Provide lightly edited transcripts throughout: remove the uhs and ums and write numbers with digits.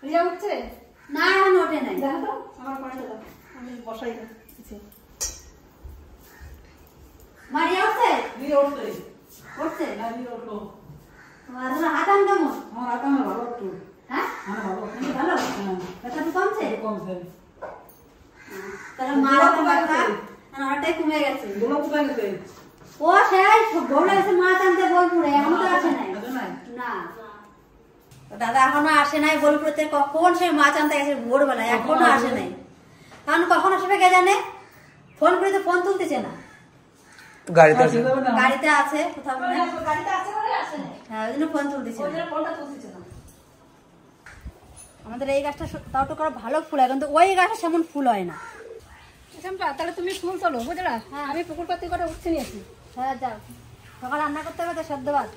রিয়া উঠছে না এখন ওঠে নাই দেখো তো আমার পাশে দাও আমি বসাই দিচ্ছি মারিয়া উঠছে রিয়া উঠছে উঠছে না রিয়া উঠো তোমার হাতাম কেমন আমার হাত আমার ভালো একটু হ্যাঁ ভালো ভালো হ্যাঁ ব্যথা তো কমছে কমছে তাহলে মারা তো ব্যথা অনেকটাই কমে গেছে গোলাপ কোথায় গেছে ও সেই বলে এসে মা টানতে বোলপুরে এখন তো আসে নাই না দাদা এখনো আসে নাই বোলপুরে কখন সে মাছ আনতে গেছে ভোরবেলায় এখনো আসে নাই কারণ কখন আসবে কে জানে ফোন করে তো ফোন তুলতেছে না গাড়িতে গাড়িতে আছে কোথাও গাড়িতে আছে বলে আসে না হ্যাঁ ওই জন্য ফোন তুলতেছে ওই জন্য ফোনটা তুলতেছে না আমাদের এই গাছটা তাও তো ভালো ফুল হয় কিন্তু ওই গাছে সেমন ফুল হয় না চম্পা তাহলে তুমি ফুল তোলো বুঝলা হ্যাঁ আমি পুকুর পাতি করে উঠতে নিয়েছি হ্যাঁ যাও সকাল রান্না করতে হবে তো সদ্য ভাত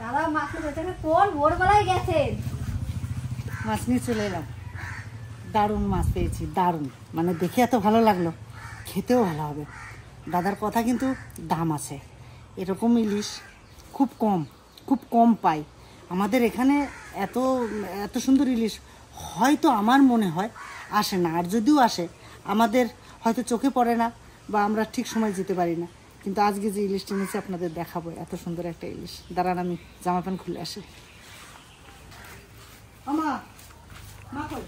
দাদা মাছ নিয়ে কোন ভোরবেলায় গেছেন মাছ নিয়ে চলে এলাম দারুণ মাছ পেয়েছি দারুণ মানে দেখে এত ভালো লাগলো খেতেও ভালো হবে দাদার কথা কিন্তু দাম আছে এরকম ইলিশ খুব কম পাই আমাদের এখানে এত এত সুন্দর ইলিশ হয়তো আমার মনে হয় আসে না আর যদিও আসে আমাদের হয়তো চোখে পড়ে না বা আমরা ঠিক সময় যেতে পারি না কিন্তু আজকে যে ইলিশটা নিয়েছি আপনাদের দেখাবো এত সুন্দর একটা ইলিশ দাঁড়ান আমি জামা প্যান্ট খুলে আসি মা মা কই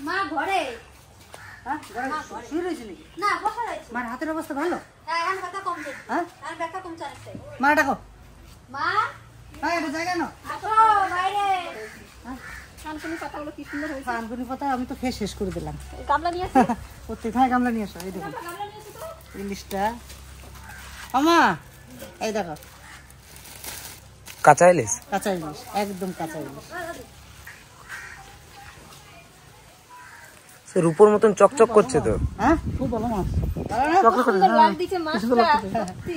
মা ঘরে হ্যাঁ শুয়ে রয়েছে নাকি না বসা রয়েছে মার হাতের অবস্থা ভালো হ্যাঁ এখন ব্যথা কমছে হ্যাঁ এখন ব্যথা কমছে অনেকটাই মা ডাকো মা হ্যাঁ এটা জায়গা না আসো বাইরে কানকুনি পাতাগুলো কি সুন্দর হয়েছে পানকুনি পাতা আমি তো খেয়ে শেষ করে দিলাম গামলা নিয়ে আসি প্রত্যেকখানে গামলা নিয়ে আসো এই দেখুন গামলা নিয়ে আসি তো ইলিশটা আমা এই দেখো কাঁচা ইলিশ কাঁচা ইলিশ একদম কাঁচা ইলিশ সে রূপোর মতন চকচক করছে তো হ্যাঁ খুব ভালো মাছ সুন্দর লাগ দিছে মাছটা সত্যি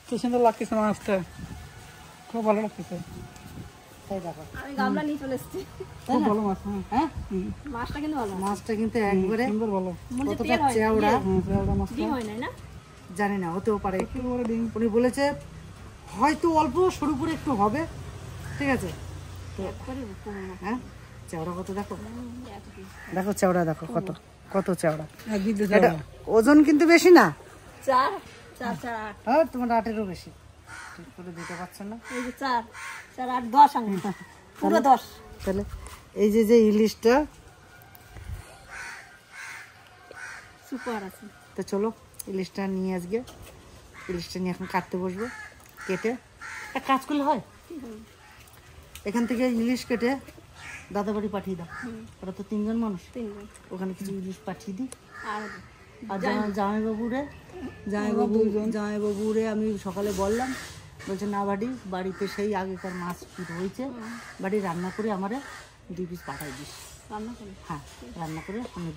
কি সুন্দর লাগতেছে মাছটা খুব ভালো লাগতেছে এই দেখো আমি গামলা নিয়ে চলে এসেছি খুব ভালো মাছ হ্যাঁ মাছটা কিন্তু ভালো মাছটা কিন্তু একবারে সুন্দর ভালো মনে হচ্ছে কতটা তেল হয়, চেওড়া মাছটা ডিম হয় নাই না জানি না হতেও পারে উনি বলেছে হয়তো অল্প সরু করে একটু হবে ঠিক আছে হ্যাঁ চেওড়া কত দেখো দেখো চেওড়া দেখো কত কত চেওড়া এটা ওজন কিন্তু বেশি না 4 4 4 হ্যাঁ তোমার 8-এরও বেশি ঠিক করে দিতে পারছো না 8 এই যে 4 4 8 10 আঙ্গুল পুরো 10 তাহলে এই যে যে ইলিশটা সুপার আছে তো চলো ইলিশটা নিয়ে আজকে ইলিশটা নিয়ে এখন কাটতে বসবো কেটে এক কাজ করলে হয় এখান থেকে ইলিশ কেটে দাদা বাড়ি পাঠিয়ে দাও ওরা তো 3 জন মানুষ 3 জন ওখানে কিছু ইলিশ পাঠিয়ে দিই আর আর জামাইবাবুরে আমি সকালে বললাম বলছে না বাড়িতে সেই আগেকার মাছ রয়েছে বাড়ি রান্না করে আমারে 2 পিস পাঠাই দিস রান্না করি হ্যাঁ রান্না করে আমি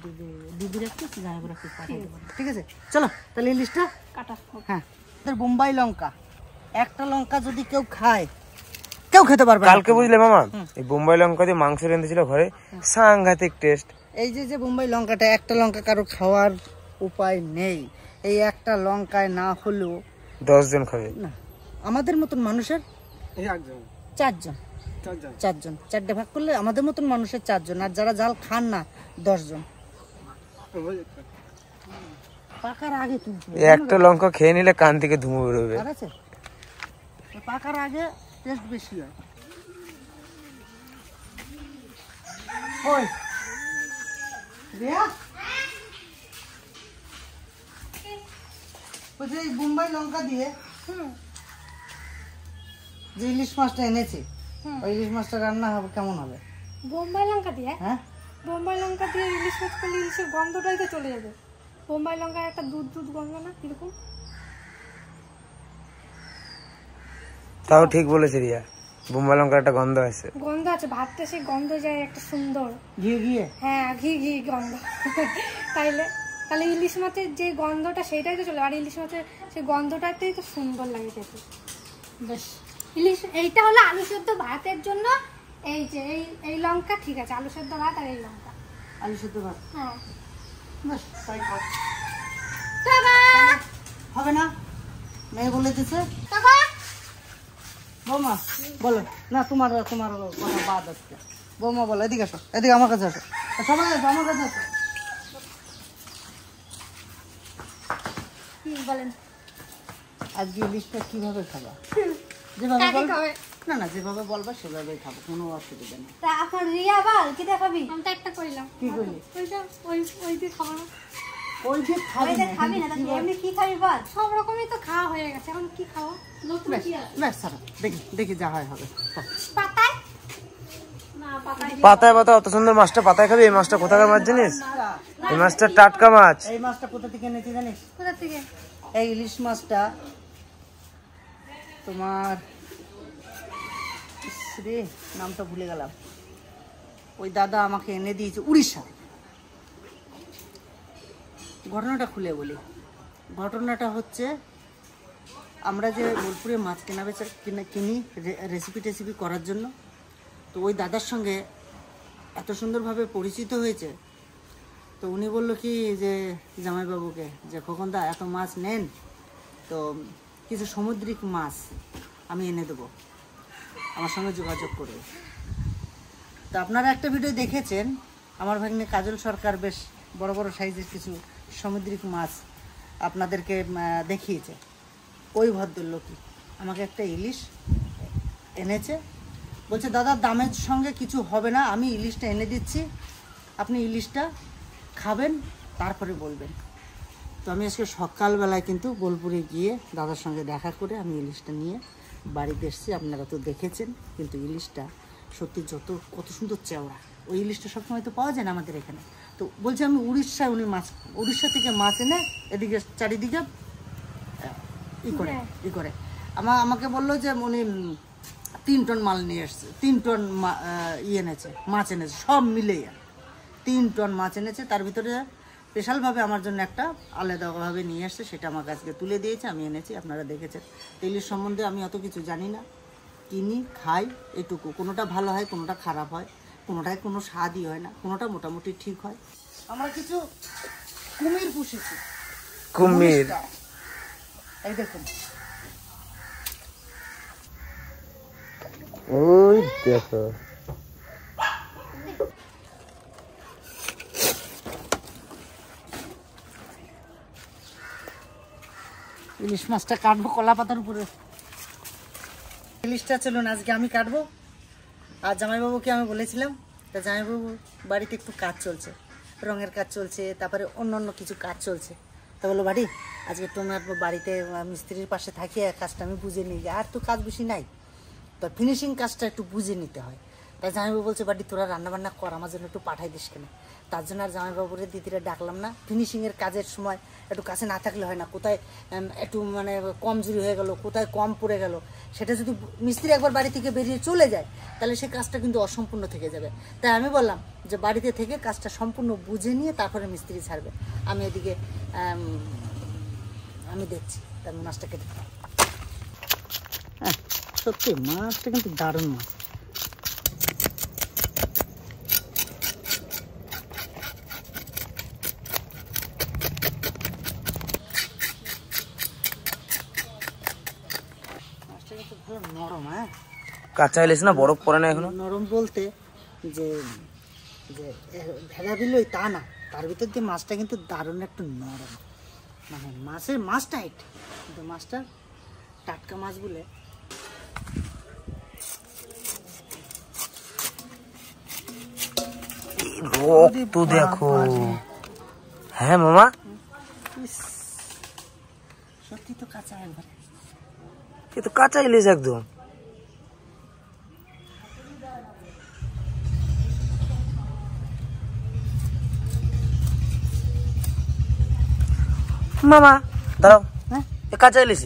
দিদির একটু জামাইবাবুর একটু পাঠাই দেবো ঠিক আছে চলো তাহলে ইলিশটা কাটা হ্যাঁ বোম্বাই লঙ্কা একটা লঙ্কা যদি কেউ খায় কেউ খেতে পারবে না। কালকে বুঝলে মামা এই বোম্বাই লঙ্কা দিয়ে মাংস রেঁধেছিল ঘরে সাংঘাতিক টেস্ট এই যে বোম্বাই লঙ্কাটা একটা লঙ্কা কারো খাওয়ার উপায় নেই এই একটা লঙ্কায় না হলেও 10 জন খাবে না আমাদের মতন মানুষের 4 জন 4টে ভাগ করলে আমাদের মতন মানুষের 4 জন আর যারা জাল খান না 10 জন পাকার আগে একটা লঙ্কা খেয়ে নিলে কান থেকে ধুমো বেরোবে ঠিক আছে পাকার আগে টেস্ট বেশি হয় ওই রিয়া ওই যে বোম্বাই লঙ্কা দিয়ে যে ইলিশ মাছটা এনেছি ওই ইলিশ মাছটা রান্না হবে কেমন হবে বোম্বাই লঙ্কা দিয়ে হ্যাঁ বোম্বাই লঙ্কা দিয়ে ইলিশ মাছ করলে ইলিশের গন্ধটাই তো চলে যাবে বোম্বাই লঙ্কার একটা দুধ গন্ধ না কিরকম তাও ঠিক বলেছে রিয়া বোম্বাই লঙ্কার একটা গন্ধ আছে গন্ধ আছে ভাতটা সেই গন্ধ যায় একটা সুন্দর ঘিয়ে হ্যাঁ ঘি গন্ধ তাহলে ইলিশ মাছের যে গন্ধটা সেটাই তো চলে আর ইলিশ মাছের সেই গন্ধটাতেই তো সুন্দর লাগে খেতে বেশ ইলিশ এইটা হলো আলু সেদ্ধ ভাতের জন্য এই যে এই লঙ্কা ঠিক আছে আলু সেদ্ধ ভাত আর এই লঙ্কা আলু সেদ্ধ ভাত হ্যাঁ বাস তাই খাও টাটা হবে না মেয়ে বলে দিছে কাকা বৌমা বলো না, তোমার তোমার কথা বাদ আজকে। বৌমা বলো, এদিকে আসো, এদিকে আমার কাছে আসো, সবাই আসো আমার কাছে আসো। কি বলেন? আজকে ইলিশটা কিভাবে খাবা? যেভাবে কাকে বলবা, খাবে? না না যেভাবে বলবা সেভাবেই খাবো, কোনো অসুবিধা নেই। তা এখন রিয়া বল কি দেখাবি? আমি তো একটা কইলাম। কি করলি? ওইটা ওই দিয়ে খাবো না। ওই যে খাবি ওইটা না, খাবি না, তা তুই এমনি কি খাবি বল? সব রকমই তো খাওয়া হয়ে গেছে, এখন কি খাওয়া? নতুন ব্যাস কি আছে? ব্যাস ছাড়ো, দেখি দেখি যা হয় হবে। পাতায় না, পাতায় পাতায় পাতা অত সুন্দর মাছটা পাতায় খাবি? এই মাছটা কোথাকার মাছ জানিস? এই মাছটা টাটকা মাছ। এই মাছটা কোথা থেকে এনেছি জানিস? কোথা থেকে? এই ইলিশ মাছটা তোমার রে নামটা ভুলে গেলাম, ওই দাদা আমাকে এনে দিয়েছে উড়িষ্যা। ঘটনাটা খুলে বলি। ঘটনাটা হচ্ছে, আমরা যে বোলপুরে মাছ কেনা বেচা কিনি রেসিপি টেসিপি করার জন্য, তো ওই দাদার সঙ্গে এত সুন্দরভাবে পরিচিত হয়েছে। তো উনি বললো কি যে জামাইবাবুকে যে খোকনদা এত মাছ নেন, তো কিছু সামুদ্রিক মাছ আমি এনে দেবো, আমার সঙ্গে যোগাযোগ করবে। তো আপনারা একটা ভিডিও দেখেছেন, আমার ভাগ্নে কাজল সরকার বেশ বড় বড় সাইজের কিছু সামুদ্রিক মাছ আপনাদেরকে দেখিয়েছে। ওই ভদ্রলোকই আমাকে একটা ইলিশ এনেছে, বলছে দাদা দামের সঙ্গে কিছু হবে না, আমি ইলিশটা এনে দিচ্ছি, আপনি ইলিশটা খাবেন তারপরে বলবেন। তো আমি আজকে সকালবেলায় কিন্তু বোলপুরে গিয়ে দাদার সঙ্গে দেখা করে আমি ইলিশটা নিয়ে বাড়িতে এসেছি। আপনারা তো দেখেছেন, কিন্তু ইলিশটা সত্যি কত সুন্দর চেওড়া। ওই ইলিশটা সবসময় তো পাওয়া যায় না আমাদের এখানে। তো বলছে আমি উড়িষ্যায় উনি উড়িষ্যা থেকে মাছ এনে এদিকে চারিদিকে ই করে আমাকে বললো যে উনি 3 টন মাল নিয়ে এসছে, 3 টন এনেছে, মাছ এনেছে, সব মিলেই 3 টন মাছ এনেছে। তার ভিতরে স্পেশালভাবে আমার জন্য একটা আলাদাভাবে নিয়ে আসছে, সেটা আমার কাছে তুলে দিয়েছে, আমি এনেছি, আপনারা দেখেছেন। ইলিশ সম্বন্ধে আমি অত কিছু জানি না, কিনি খাই এটুকু। কোনোটা ভালো হয়, কোনোটা খারাপ হয়, কোনোটায় কোনো স্বাদই হয় না, কোনোটা মোটামুটি ঠিক হয়। আমরা কিছু কুমির পুষেছি। কুমির? এই দেখুন, ওই দেখো ইলিশ মাছটা কাটবো কলা পাতার উপরে। ইলিশটা চলুন আজকে আমি কাটবো। আর জামাইবাবুকে আমি বলেছিলাম, তা জামাইবাবু বাড়িতে একটু কাজ চলছে, রঙের কাজ চলছে, তারপরে অন্য অন্য কিছু কাজ চলছে। তা বললো বাড়ি আজকে তোমার বাড়িতে মিস্ত্রির পাশে থাকিয়ে কাজটা আমি বুঝে নিই, আর তো কাজ বেশি নাই, তো ফিনিশিং কাজটা একটু বুঝে নিতে হয়। তাই জামাইবাবু বলছে বাড়ি তোরা রান্নাবান্না কর, আমার জন্য একটু পাঠাই দিস কেন। তার জন্য আর জামাইবাবুরে দিদিরা ডাকলাম না। ফিনিশিংয়ের কাজের সময় একটু কাছে না থাকলে হয় না, কোথায় একটু মানে কমজোরি হয়ে গেল, কোথায় কম পড়ে গেল, সেটা যদি মিস্ত্রি একবার বাড়ি থেকে বেরিয়ে চলে যায় তাহলে সে কাজটা কিন্তু অসম্পূর্ণ থেকে যাবে। তাই আমি বললাম যে বাড়িতে থেকে কাজটা সম্পূর্ণ বুঝে নিয়ে তারপরে মিস্ত্রি ছাড়বে। আমি এদিকে আমি দেখছি তার মাছটা কেটে। হ্যাঁ সত্যি মাছটা কিন্তু দারুণ মাছ। নরম, হ্যাঁ কাঁচা ইলিশ না, বরফ পড়ে না এখনো? নরম বলতে যে যে ভেড়া দিলই তা না, তার ভিতর দিয়ে মাছটা কিন্তু দারুণ একটু নরম, মানে মাছ টাইট, কিন্তু মাছটা টাটকা মাছ বলে। রক্ত দেখো। হ্যাঁ মামা, সত্যি তো কাঁচা একবারে, এ তো কাঁচা ইলিশ একদম। মামা দাঁড়াও, হ্যাঁ এ কাঁচা ইলিশ,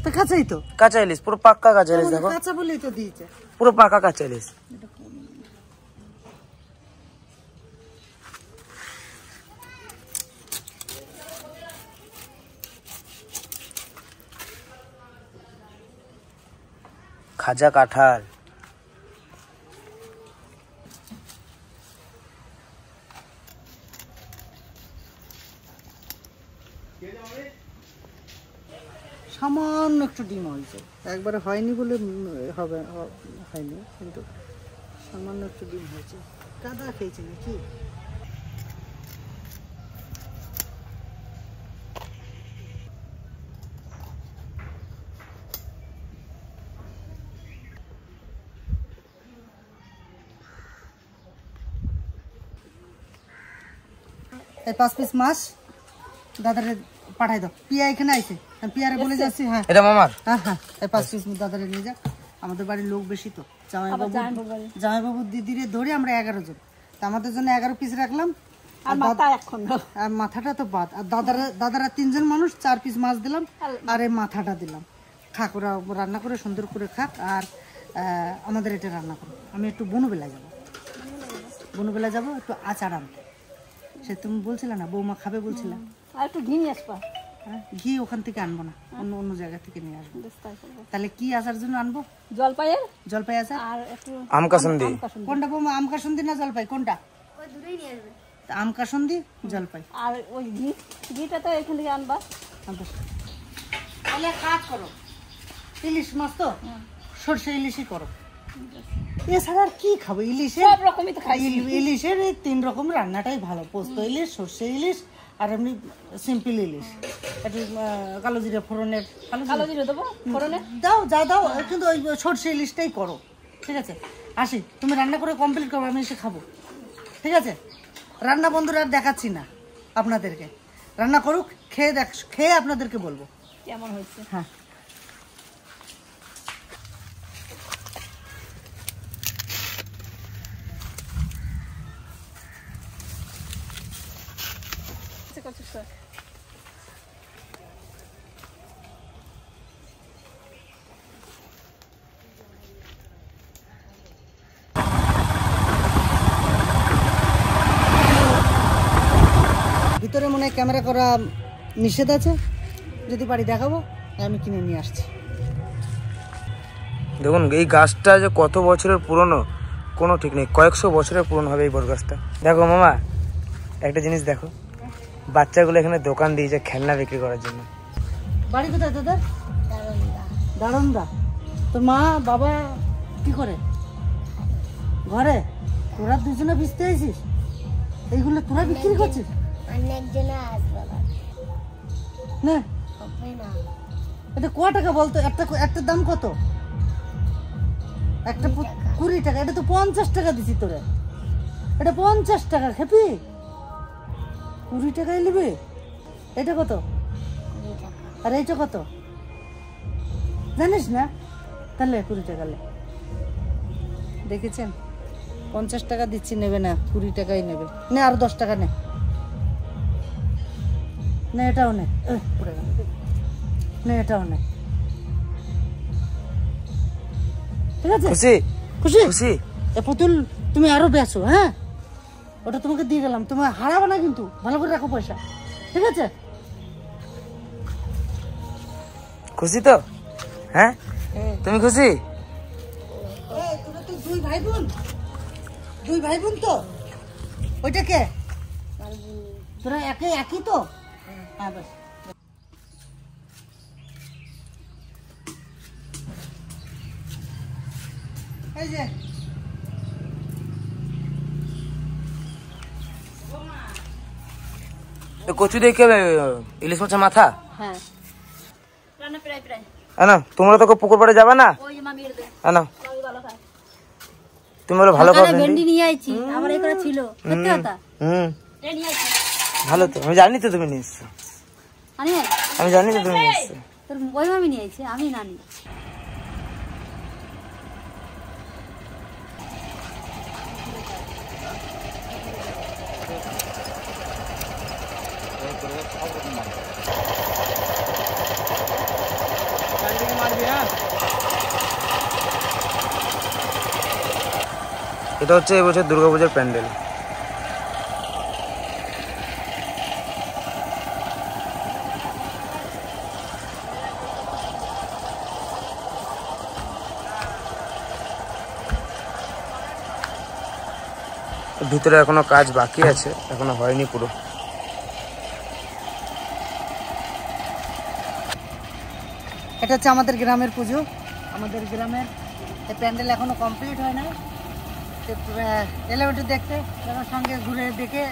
তো কাঁচাই তো, কাঁচা ইলিশ, পুরো পাক্কা কাঁচা ইলিশ। দেখো কাঁচা বলেই তো দিয়েছে। পুরো পাকা কাঁচা ইলিশ। খাজা কাঁঠাল, সামান্য একটু ডিম হয়েছে, একবারে হয়নি বলে হয়নি, কিন্তু সামান্য একটু ডিম হয়েছে। কাদা খেয়েছে নাকি? এই 5 পিস মাছ দাদারে পাঠাই দাও। পিয়া এখানে আইছে, আমি পিয়ারে বলে যাচ্ছি। হ্যাঁ এটা মামার। হ্যাঁ হ্যাঁ, এই 5 পিস দাদারে নিয়ে যা। আমাদের বাড়ির লোক বেশি তো, জামাইবাবু দিদিরে ধরে আমরা 11 জন, তা আমাদের জন্য 11 পিস রাখলাম। আর মাথাটা তো বাদ। আর দাদারা 3 জন মানুষ, 4 পিস মাছ দিলাম আর এই মাথাটা দিলাম। খাক, ওরা রান্না করে সুন্দর করে খাক। আর আমাদের এটা রান্না করো। আমি একটু বনবেলায় যাবো, একটু আচার আনতে। সে তুমি বলছিলে না বৌমা খাবে বলছিলে, আর একটু ঘি নিয়ে আসবা। ঘি ওখান থেকে আনবো না, অন্য জায়গা থেকে নিয়ে আসবো। তাহলে কি আচার জন্য আনবো? জলপাই আচার আর একটু আম কাসুন্দি। কোনটা বৌমা, আম কাসুন্দি না জলপাই কোনটা? আম কাসুন্দি জলপাই। আর ওই ঘিটা তো এখান থেকে আনবা। তাহলে কাজ করো, ইলিশ মাছ তো সরষে ইলিশই করো। এছাড়া আর কি খাবো? ইলিশের সব রকমই তো খাই। ইলিশের এই 3 রকম রান্নাটাই ভালো, পোস্ত ইলিশ, সরষে ইলিশ আর এমনি সিম্পল ইলিশ। একটু কালো জিরে ফোড়নের, কালো জিরে দেবো ফোড়নে, দাও যা দাও, কিন্তু ওই সরষে ইলিশটাই করো। ঠিক আছে, আসি, তুমি রান্না করে কমপ্লিট করো, আমি এসে খাবো। ঠিক আছে, রান্না বন্ধুরা আর দেখাচ্ছি না আপনাদেরকে, রান্না করুক, খেয়ে আপনাদেরকে বলবো কেমন হয়েছে। হ্যাঁ, ভিতরে মনে হয় ক্যামেরা করা নিষেধ আছে, যদি পারি দেখাবো, আমি কিনে নিয়ে আসছি। দেখুন এই গাছটা যে কত বছরের পুরনো কোনো ঠিক নেই, কয়েকশো বছরের পুরনো হবে এই বট গাছটা। দেখো মামা, একটা জিনিস দেখো, বাচ্চাগুলো এখানে দোকান দিয়েছে খেলনা বিক্রি করার জন্য। বাড়ি কোথায় তোদের? দারুণদা। তোর মা বাবা কি করে? ঘরে? তোরা দুজনে বেচতে আইছিস? এইগুলো তোরা বিক্রি করছিস? না, এটা ক টাকা বলতো? একটা দাম কত? একটা 20 টাকা। এটা তো 50 টাকা দিছি তোরা। এটা 50 টাকা খেপি, 20 টাকায় নিবি। এটা কত? আর এইটা কত জানিস না? তাহলে 20 টাকা দেখেছেন? 50 টাকা দিচ্ছি, নেবে না, 20 টাকাই নেবে। নে আর 10 টাকা নে, না এটাও নে, না এটাও নে। ঠিক আছে, খুশি খুশি খুশি। এ পুতুল তুমি আরো বেচো। হ্যাঁ, ওটা তোমাকে দিয়ে গেলাম, তুমি হারাবো না কিন্তু, ভালো করে রাখো পয়সা। ঠিক আছে, খুশি তো? হ্যাঁ, তুমি খুশি? তোরা তো 2 ভাই বোন তো? ওইটা কে? তোরা একই তো? হ্যাঁ, বাস। এই যে কচু দেখে ইলিশ মাছের মাথা। হ্যাঁ, রান্না প্রায় না, তোমরা তো পুকুর পাড়ে যাবে না? ওই মামির দে, না, মামি ভালো খায়। তুমি বলো ভালো খাও। ভেন্ডি নিয়ে আইছি, আমার এই করে ছিল সত্যি কথা। এই নিয়ে আইছি, ভালো তো, আমি জানি তো তুমি নিয়ে এসছো। আমি জানি তো তুমি নিয়ে এসছো। তোর ওই মামি নিয়ে আইছি, আমি না নি। এটা হচ্ছে এবছর দুর্গাপূজার প্যান্ডেল। ভিতরে এখনো কাজ বাকি আছে, এখনো হয়নি পুরো। এটা হচ্ছে আমাদের গ্রামের পুজো। আমাদের গ্রামের এই প্যান্ডেল এখনো কমপ্লিট হয় না, এলাম একটু দেখতে, আমার সঙ্গে ঘুরে দেখে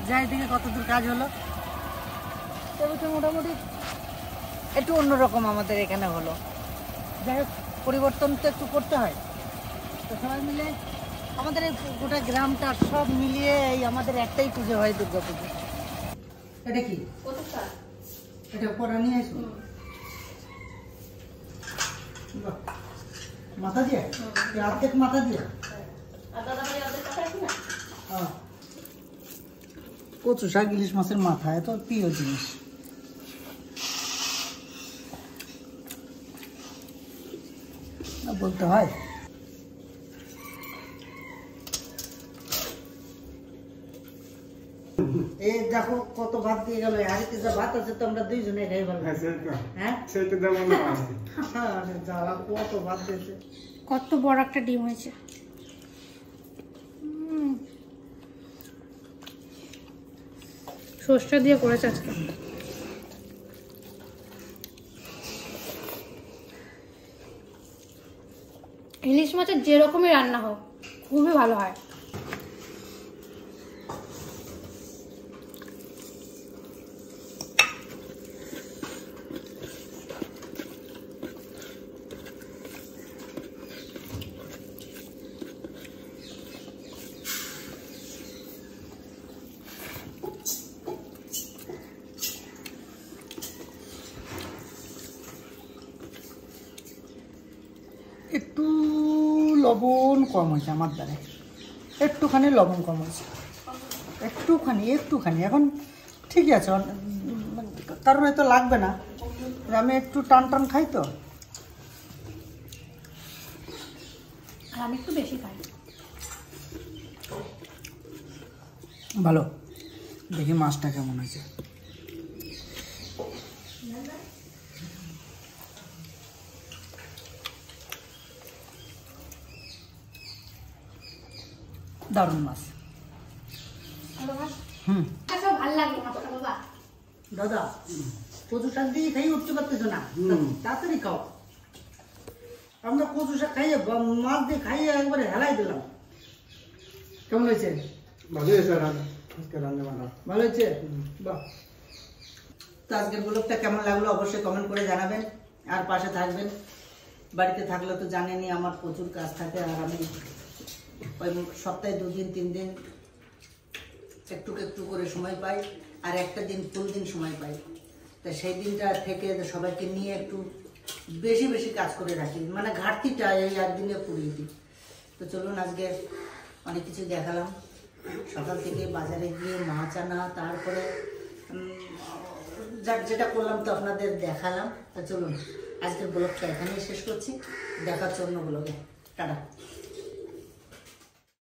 যাই, দেখে কতদূর কাজ হলো। তবে তো মোটামুটি একটু অন্যরকম আমাদের এখানে হলো। যাই হোক, পরিবর্তন তো একটু করতে হয়। তো সবাই মিলে আমাদের এই গোটা গ্রামটা সব মিলিয়ে এই আমাদের একটাই পুজো হয়, দুর্গা পুজো। এটা কি এটা পড়া নিয়ে আসবো মাথা দিয়ে, অর্ধেক মাথা দিয়ে। কচু শাক ইলিশ মাছের মাথা এত প্রিয় জিনিস। বলতে হয়। এই দেখো কত ভাত দিয়ে গেল, হাড়িতে যা ভাত আছে তো আমরা দুইজনে খাই ভালো। হ্যাঁ জ্বালা, কত ভাত দিয়েছে। কত বড় একটা ডিম হয়েছে। সর্ষে দিয়ে করেছে আজকে। ইলিশ মাছের যেরকমই রান্না হোক খুবই ভালো হয়। একটু লবণ কম হয়েছে আমার দ্বারা, একটুখানি লবণ কম হয়েছে, একটুখানি। এখন ঠিকই আছে, কারণ হয়তো লাগবে না, আমি একটু টান টান খাই তো। আর আমি একটু বেশি খাই। ভালো, দেখি মাছটা কেমন হয়েছে। দারুণ মাছ। ভালো লাগে মাছটা বাবা। দাদা কচু শাক দিয়ে খাই উঠতে পারতেছো না, তাড়াতাড়ি খাও। আমরা কচু শাক খাইয়ে মাছ দিয়ে খাইয়ে একবারে হেলাই দিলাম। কেমন হয়েছে? ভালো হয়েছে ভালো হয়েছে, বাহ। তো আজকের ব্লগটা কেমন লাগলো অবশ্যই কমেন্ট করে জানাবেন, আর পাশে থাকবেন। বাড়িতে থাকলে তো জানেনই আমার প্রচুর কাজ থাকে, আর আমি ওই সপ্তাহে 2 দিন 3 দিন একটু একটু করে সময় পাই, আর একটা দিন ফুল দিন সময় পাই। তা সেই দিনটা থেকে সবাইকে নিয়ে একটু বেশি বেশি কাজ করে রাখি, মানে ঘাটতিটা এই একদিনে পুড়িয়ে দিই। তো চলুন, আজকে অনেক কিছু দেখালাম। সকাল থেকে বাজারে গিয়ে মাছ আনা, তারপরে যেটা করলাম তো আপনাদের দেখালাম। তা চলুন, আজকের ব্লগটা এখানেই শেষ করছি। দেখার জন্য ব্লগে টাটা।